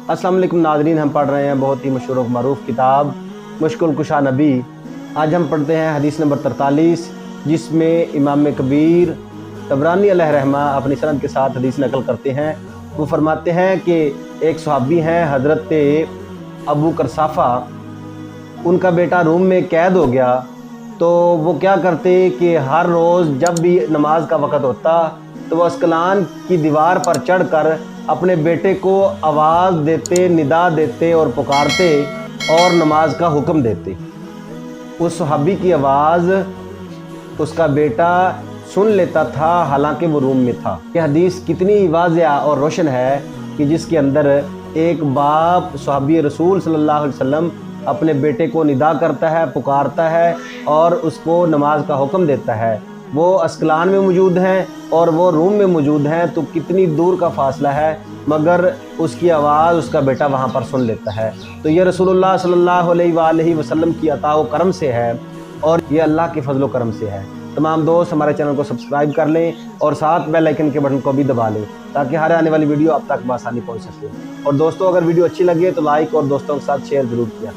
अस्सलाम वालेकुम नाज़रीन, हम पढ़ रहे हैं बहुत ही मशहूर और मरूफ किताब मुश्किल कुशा नबी। आज हम पढ़ते हैं हदीस नंबर 43, जिसमें इमाम कबीर तबरानी अलैहिर्रहमा अपनी सनद के साथ हदीस नकल करते हैं। वो फरमाते हैं कि एक सहाबी हैं हज़रत अबू करसाफ़ा, उनका बेटा रूम में कैद हो गया। तो वो क्या करते कि हर रोज़ जब भी नमाज का वक़्त होता तो वो अस्कलान की दीवार पर चढ़कर अपने बेटे को आवाज़ देते, निदा देते और पुकारते और नमाज का हुक्म देते। उस सहाबी की आवाज़ उसका बेटा सुन लेता था, हालांकि वो रूम में था। ये हदीस कितनी वाज़िया और रोशन है कि जिसके अंदर एक बाप सहाबी रसूल सल्लल्लाहु अलैहि वसल्लम अपने बेटे को निदा करता है, पुकारता है और उसको नमाज का हुक्म देता है। वो अस्कलान में मौजूद हैं और वो रूम में मौजूद हैं, तो कितनी दूर का फ़ासला है, मगर उसकी आवाज़ उसका बेटा वहाँ पर सुन लेता है। तो ये रसूलुल्लाह सल्लल्लाहु अलैहि वसल्लम की अता व करम से है और ये अल्लाह के फजल व करम से है। तमाम दोस्त हमारे चैनल को सब्सक्राइब कर लें और साथ बेल आइकन के बटन को भी दबा लें ताकि हर आने वाली वीडियो आप तक बआसानी पहुँच सके। और दोस्तों, अगर वीडियो अच्छी लगे तो लाइक और दोस्तों के साथ शेयर ज़रूर किया।